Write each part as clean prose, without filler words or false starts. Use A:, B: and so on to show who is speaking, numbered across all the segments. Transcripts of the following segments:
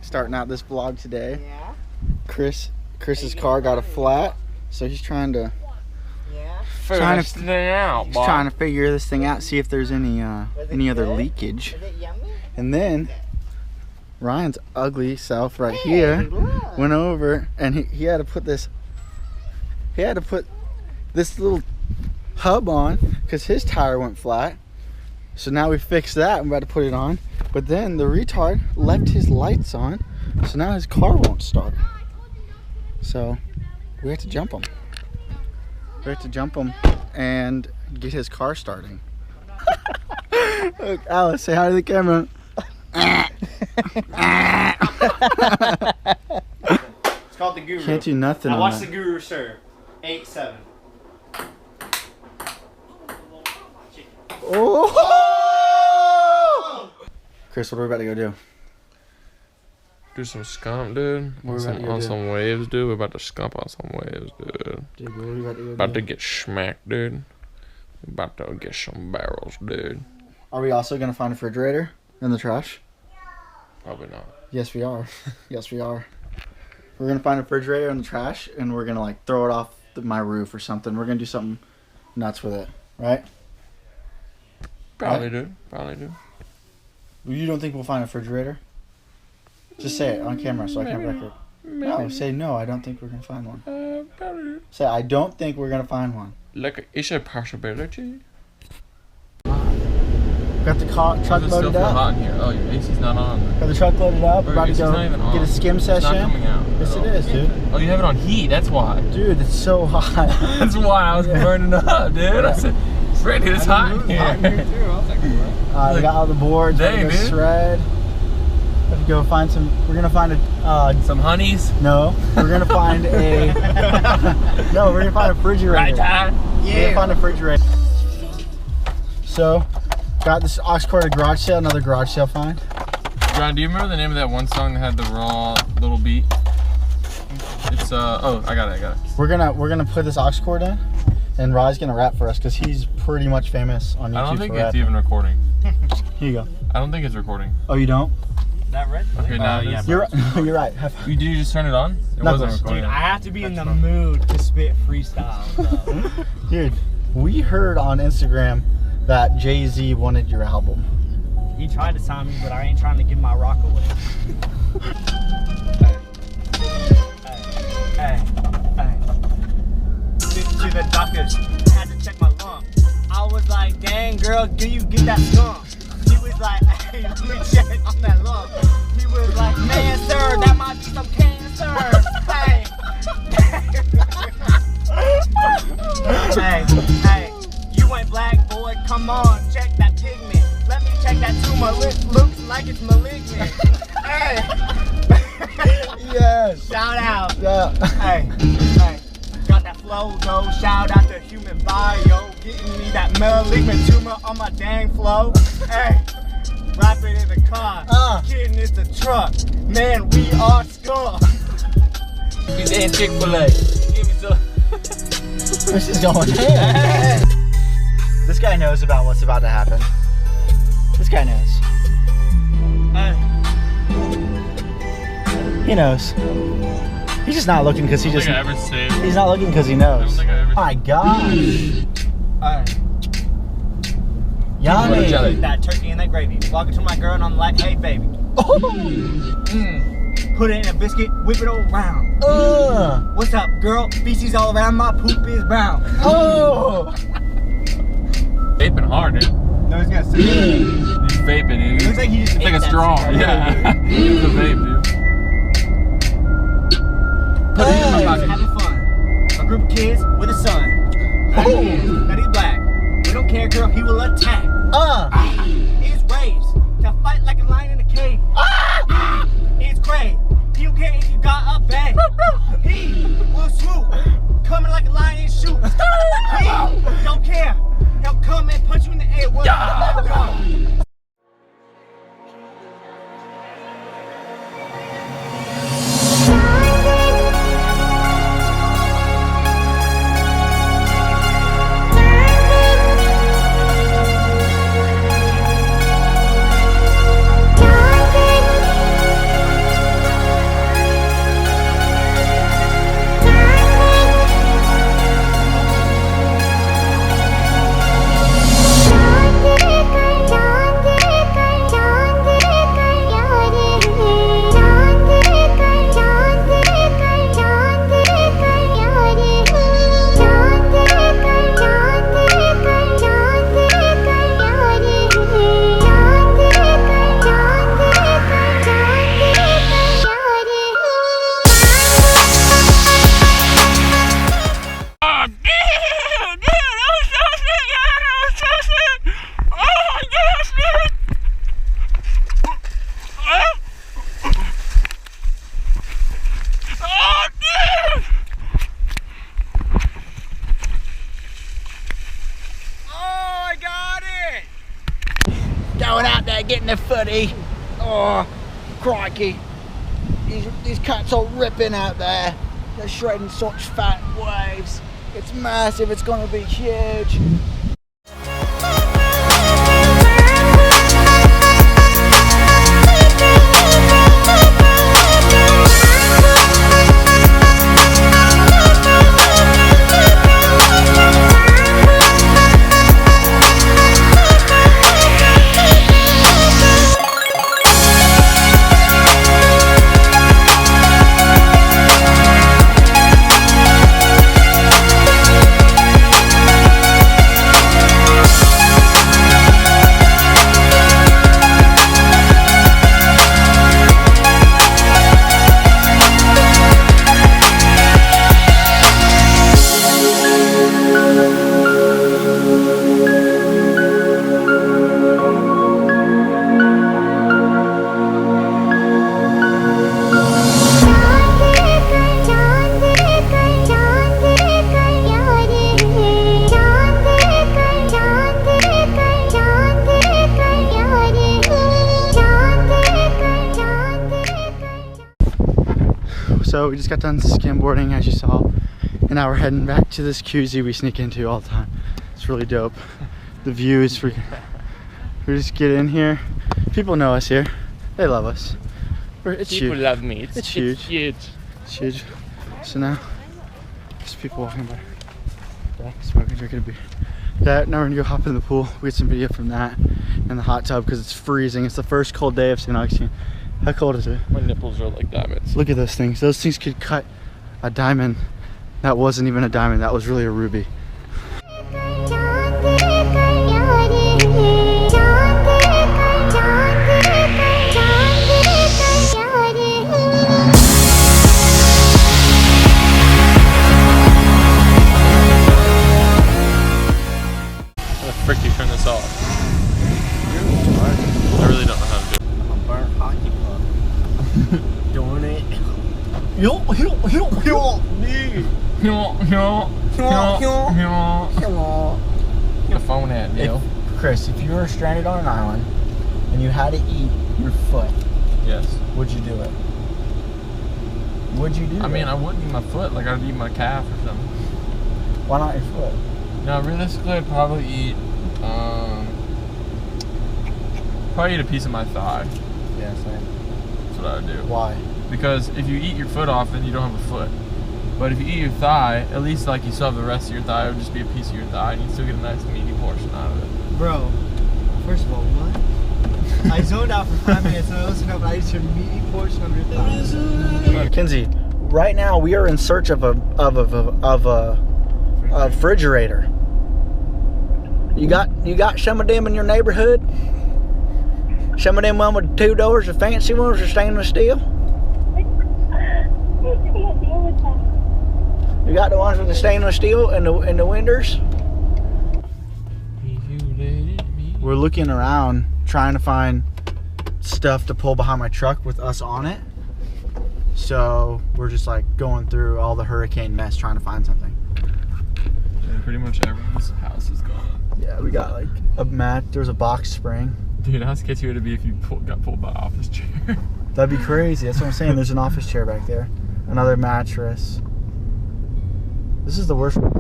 A: starting out this vlog today. Yeah. Chris's car got a flat, so he's trying to trying to figure this thing out, see if there's any other leakage. And then Ryan's ugly self right here went over and he had to put this little hub on because his tire went flat. So now we fixed that. I'm about to put it on, but then the retard left his lights on, so now his car won't start. So we have to jump him. We have to jump him and get his car starting. Look, Alice, say hi to the camera.
B: It's called the Guru.
A: Can't do nothing.
B: Now watch the Guru serve. 8-7.
A: Oh! Chris, what are we about to go do?
C: Do some Skump, dude. On some waves, dude. We're about to Skump on some waves, dude.
A: Dude, what are we about to go
C: About to get smacked, dude. About to get some barrels, dude.
A: Are we also going to find a refrigerator in the trash?
C: Probably not.
A: Yes, we are. Yes, we are. We're going to find a refrigerator in the trash, and we're going to, like, throw it off my roof or something. We're going to do something nuts with it, right?
C: Probably, dude. Probably, dude.
A: You don't think we'll find a refrigerator? Just say it on camera so I can record. No, say no, I don't think we're going to find one.
C: Probably.
A: Say, I don't think we're going to find one.
C: Like, it's a possibility.
A: Got the truck loaded up.
C: Hot in here. Oh, your AC's not on.
A: Got the truck loaded up. We're about to go get a skim session.
C: It's not coming out.
A: Yes, it is, dude.
C: Oh, you have it on heat. That's why.
A: Dude, it's so hot.
C: That's why I was burning up, dude. I said, Freddie, it's hot in here.
B: Hot in here too. I was like, what?
A: We got all the boards.
C: Dang,
A: we're gonna shred. Let's go find some. We're gonna find a
C: some honeys.
A: No, we're gonna find a. No, we're gonna find a refrigerator.
C: Right time.
A: Yeah. We're gonna find a refrigerator. So, got this aux cord at garage sale. Another garage sale find.
C: John, do you remember the name of that one song that had the raw little beat? It's oh, I got it.
A: We're gonna put this aux cord in, and Rye's gonna rap for us because he's pretty much famous on YouTube.
C: I don't think
A: for
C: it's
A: rapping.
C: even recording.
A: Here you go.
C: I don't think it's recording.
A: Oh, you don't?
B: That red?
C: Okay, now
B: yeah,
C: it's.
A: You're you're right.
C: Did you just turn it on? It wasn't recording.
B: Dude, I have to be in the mood to spit freestyle.
A: Dude, we heard on Instagram that Jay-Z wanted your album.
B: He tried to sign me, but I ain't trying to give my rock away. Hey. To the doctors, had to check my lung. I was like, dang girl, do you get that skunk? He was like, hey, let me check on that lung. He was like, man, sir, that might be some cancer. Hey, you ain't black, boy, come on, check that pigment. Let me check that tumor, looks like it's malignant. Hey.
A: Yes.
B: Shout out.
A: Yeah.
B: Hey. Got that flow, though. Shout out to Human Bio. Getting me that malignant tumor on my dang flow. Hey. Rapping in the car. Kidding, it's the truck. Man, we are Skump.
C: He's in Chick-fil-A. Give me some.
A: This is going in. This guy knows about what's about to happen. This guy knows. He knows. He's just not looking because he just. He's not looking because he knows. My gosh. Yummy.
B: That turkey and that gravy. Walking to my girl and I'm like, hey baby.
A: Oh.
B: Put it in a biscuit, whip it around. What's up, girl? Feces all around, my poop is brown.
A: Oh.
C: Vaping hard, dude.
B: No, he's gonna say
C: He's vaping, dude.
B: It looks like he just
C: it's like a straw. Yeah. It's a vape, dude.
B: Put it in my pocket. Having fun. A group of kids with a son. That he's black. We don't care, girl. He will attack. He's raised to fight like a lion in a cave. He's great. He don't care if you got a bag. He will swoop, coming like a lion and shoot. He don't care. He'll come and punch you in the air. What?
A: their footy. Oh, crikey. These cats are ripping out there. They're shredding such fat waves. It's massive, it's gonna be huge. So we just got done skimboarding, as you saw, and now we're heading back to this koozie we sneak into all the time. It's really dope. The view is freaking. We just get in here. People know us here. They love us. It's huge.
C: People love me.
A: It's huge.
C: It's huge.
A: It's huge. So now, there's people walking by. Smoking, drinking a beer. Now we're gonna go hop in the pool. We get some video from that in the hot tub because it's freezing. It's the first cold day of Saint Augustine. How cold is it?
C: My nipples are like diamonds.
A: Look at those things. Those things could cut a diamond. That wasn't even a diamond. That was really a ruby.
C: How the frick do you turn this off? I really don't know how to do it.
B: I'm a burnt hockey puck. Doing it.
C: The phone at, Neil.
B: Chris, if you were stranded on an island and you had to eat your foot,
C: Yes.
B: would you do it? Would you do it?
C: I mean, I wouldn't eat my foot. Like, I'd eat my calf or something.
B: Why not your foot?
C: No, realistically, I'd probably eat a piece of my thigh.
B: Yeah, same.
C: That's what I would do.
A: Why?
C: Because if you eat your foot off, then you don't have a foot. But if you eat your thigh, at least like you still have the rest of your thigh. It would just be a piece of your thigh, and you still get a nice meaty portion out of it.
B: Bro, first of all, what? I zoned out for 5 minutes and I listened up, but I just heard a meaty portion of your thigh.
A: Kinsey, right now we are in search of a refrigerator. You got some of them in your neighborhood? Some of them one with 2 doors, the fancy ones, are stainless steel. You got the ones with the stainless steel and the windows. We're looking around trying to find stuff to pull behind my truck with us on it. So we're just like going through all the hurricane mess trying to find something.
C: Yeah, pretty much everyone's house is gone.
A: Yeah, we got like a mat. There's a box spring.
C: Dude, how sketchy would it be if you got pulled by an office chair?
A: That'd be crazy. That's what I'm saying. There's an office chair back there. Another mattress. This is the worst.
D: I was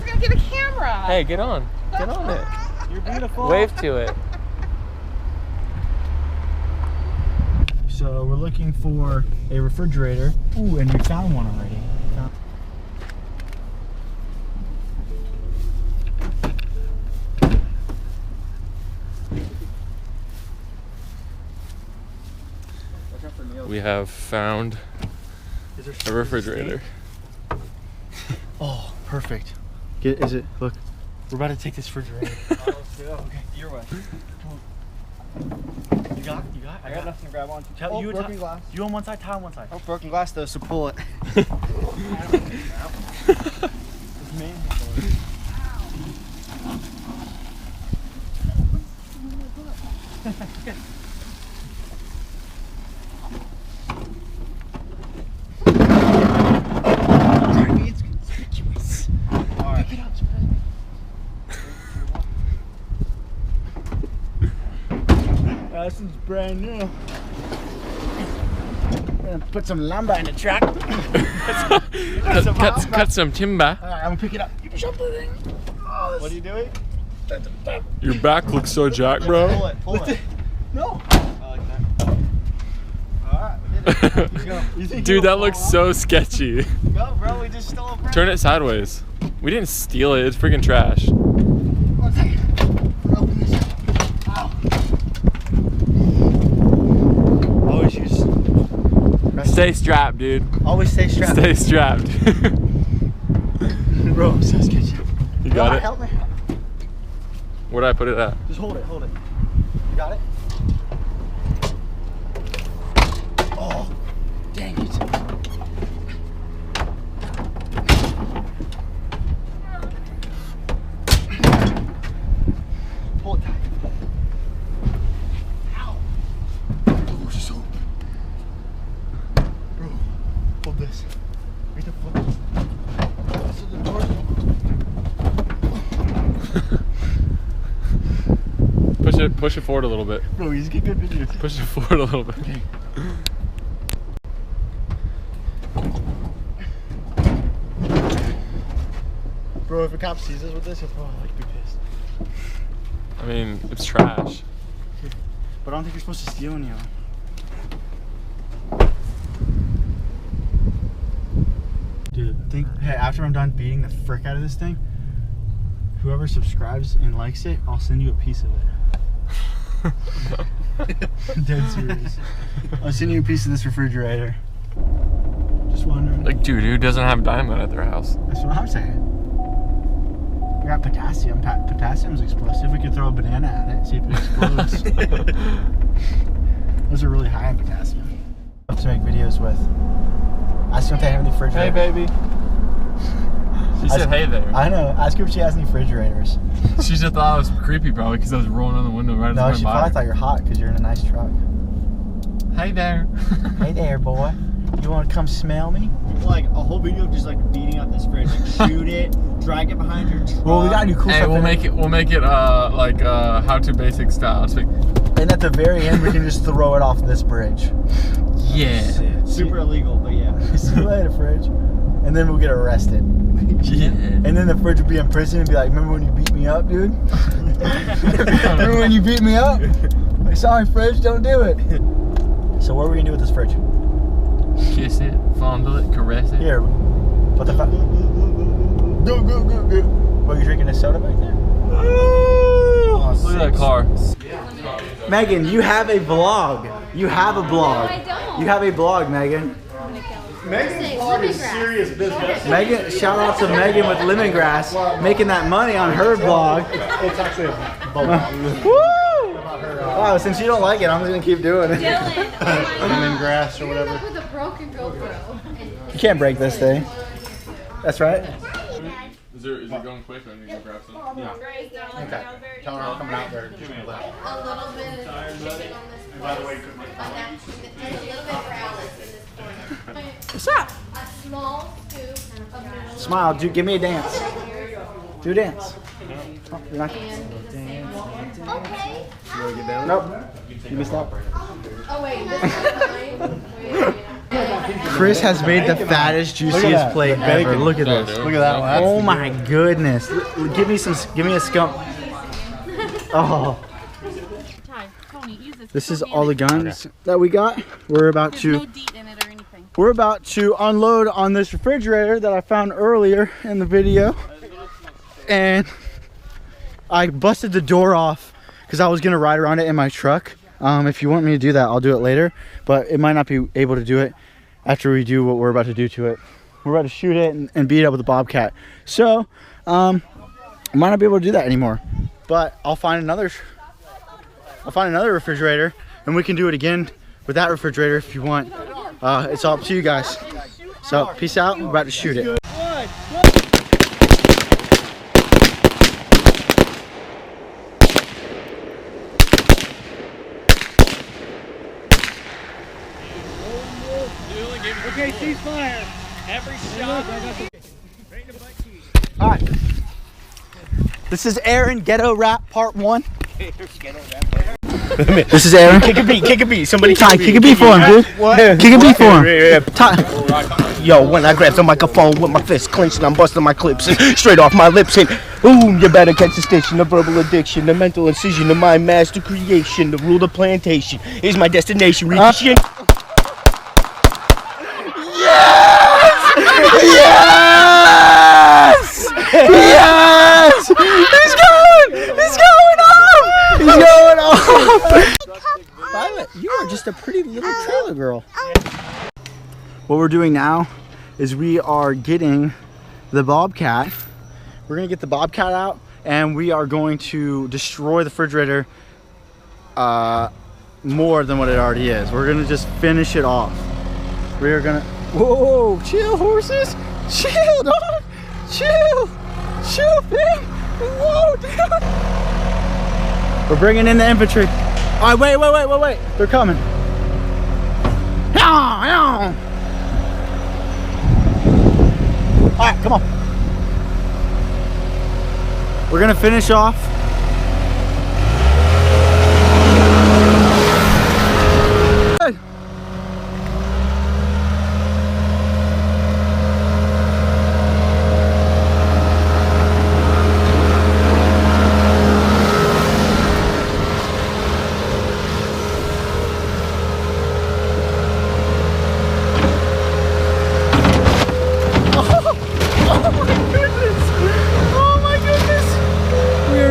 D: gonna get a camera.
C: Hey, get on. Get on it.
B: You're beautiful.
C: Wave to it.
A: So we're looking for a refrigerator. Ooh, and we found one already.
C: We have found a refrigerator.
A: Oh, perfect. Is it? Look, we're about to take this refrigerator.
B: Okay, your way.
A: You got?
B: I got nothing to grab on.
A: You
B: broken glass.
A: You on one side, Ty on one side.
B: Oh, broken glass though, so pull it.
A: brand new. Gonna put some lumber in the truck.
C: cut some timber.
A: Alright, I'm gonna pick it up. You jump the thing. Oh,
B: What are you doing?
C: Your back looks so jacked, bro.
B: Pull it, pull it.
A: No.
B: I like that. Alright, we did it. Let's go. You think
C: Dude,
B: you'll
C: that
B: fall
C: looks
B: off?
C: so sketcy.
B: Go, bro, we just stole a brand.
C: Turn it sideways. We didn't steal it. It's freaking trash.
A: 1 second. I'm gonna open this. Ow. Always use.
C: Stay strapped, dude.
A: Always stay strapped.
C: Stay strapped.
A: Bro, I'm so sketchy.
C: You got it?
A: Help me.
C: Where'd I put it at?
A: Just hold it, hold it. You got it? Oh, dang it. Pull it tight. Ow. Oh, so. Bro, hold this. Read the foot. This is the door.
C: Push it forward a little bit.
A: Bro, you just get good videos.
C: Push it forward a little bit.
A: Okay. Bro, if a cop sees us with this, he'll probably like be pissed.
C: I mean, it's trash.
A: But I don't think you're supposed to steal any of them. Dude, hey, after I'm done beating the frick out of this thing, whoever subscribes and likes it, I'll send you a piece of it. Dead serious. I'll send you a piece of this refrigerator. Just wondering.
C: Like, dude, who doesn't have diamond at their house?
A: That's what I'm saying. We got potassium. Potassium's explosive. We could throw a banana at it, see if it explodes. Those are really high in potassium. I have to make videos with. Ask her if they have any refrigerators.
C: Hey, baby. She said, hey there.
A: I know. Ask her if she has any refrigerators.
C: She just thought I was creepy, probably, because I was rolling on the window right
A: No,
C: as
A: she
C: I went
A: probably
C: by.
A: thought you're hot because you're in a nice truck.
C: Hey there.
A: Hey there, boy. You want to come smell me?
B: Like a whole video of just like beating out this fridge. Like shoot it, drag it behind your truck.
A: Well, we gotta do cool
C: Hey,
A: stuff.
C: we'll make it like how to basic style. It's like,
A: And at the very end, we can just throw it off this bridge.
C: yeah.
B: Super illegal, but yeah.
A: See you later, fridge. And then we'll get arrested.
C: Yeah.
A: And then the fridge will be in prison and be like, remember when you beat me up, dude? Remember when you beat me up? Like, sorry, fridge, don't do it. So what are we gonna do with this fridge?
C: Kiss it, fondle it, caress it.
A: Here, what the fuck? Go, go, go, go. What, you drinking a soda back there?
C: Look at that car.
A: Megan, you have a vlog. You have a blog.
E: No, I don't.
A: You have a blog, Megan.
E: Megan's vlog is serious
B: business.
A: Megan, shout out to Megan with lemongrass, making that money on her blog.
B: It's actually a blog.
A: Woo! Wow, since you don't like it, I'm just gonna keep doing it.
E: Dylan, oh my
B: Lemongrass or
E: God.
B: whatever.
E: You're with a broken GoPro.
A: You can't break this thing. That's right.
C: Is it going quick or I need to grab some?
E: Okay.
B: Tell her I'm coming out there. Give me a lap.
E: A little bit of chicken on this
B: By the way,
E: There's a little bit for Alice in this corner.
A: What's up?
E: A small scoop of noodles.
A: Smile, dude. Give me a dance. Do a dance. Oh, you're not.
E: Okay.
A: Nope. You missed out.
E: Oh wait, this is mine. Wait.
A: Chris has made the fattest, juiciest plate ever. Look at this.
C: Look
B: at that one.
A: Oh my goodness. Give me a Skump. Oh. This is all the guns that we got. We're about to
D: DEET in it or anything.
A: We're about to unload on this refrigerator that I found earlier in the video. And I busted the door off because I was gonna ride around it in my truck. If you want me to do that, I'll do it later, but it might not be able to do it after we do what we're about to do to it. We're about to shoot it and beat it up with a bobcat. So, I might not be able to do that anymore, but I'll find another refrigerator and we can do it again with that refrigerator if you want. It's all up to you guys. So, peace out. We're about to shoot it.
B: Okay, ceasefire. Every shot.
A: All right. This is Aaron Ghetto Rap Part 1. This is Aaron.
B: Kick a beat. Somebody
A: Ty, kick a beat for him, dude.
B: What?
A: Kick a beat for him. Ty.
B: Yo, when I grab the microphone with my fist clenched and I'm busting my clips and straight off my lips and boom, you better catch the stitch. The verbal addiction, the mental incision, the mind master creation, the rule of plantation is my destination. Yes!
A: Yes! Yes! He's going off! He's going off! Violet, you are just a pretty little trailer girl. What we're doing now is we are getting the Bobcat. We're gonna get the Bobcat out and we are going to destroy the refrigerator more than what it already is. We're gonna just finish it off. We are gonna, whoa, chill horses, chill dog, chill, man, whoa dude. We're bringing in the infantry. All right, wait, they're coming. All right, come on. We're gonna finish off.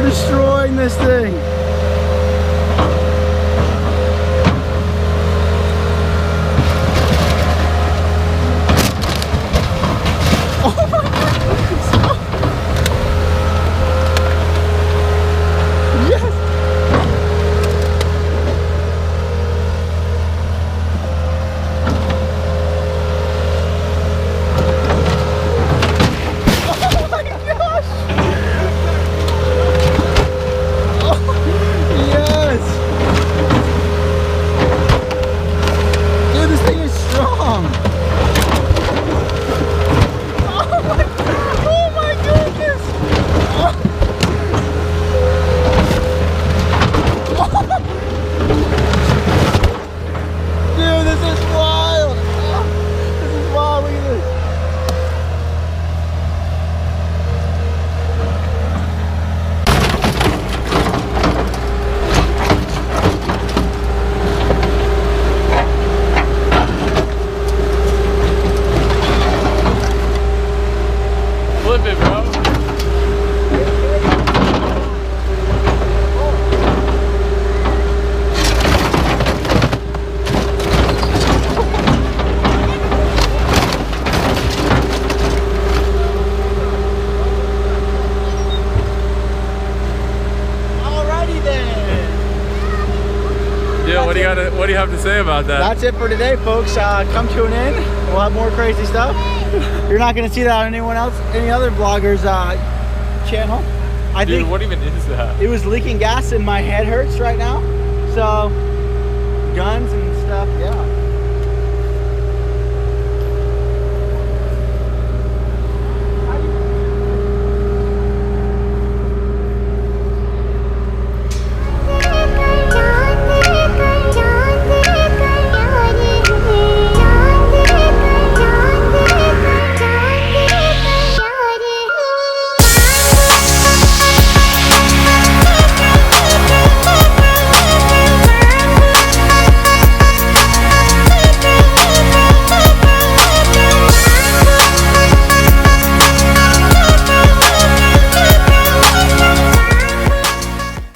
A: Destroying this thing. Oh my goodness. Yes.
C: What do you have to say about that?
A: That's it for today, folks. Come tune in. We'll have more crazy stuff. You're not going to see that on any other vlogger's channel.
C: Dude, what even is that?
A: It was leaking gas and my head hurts right now. So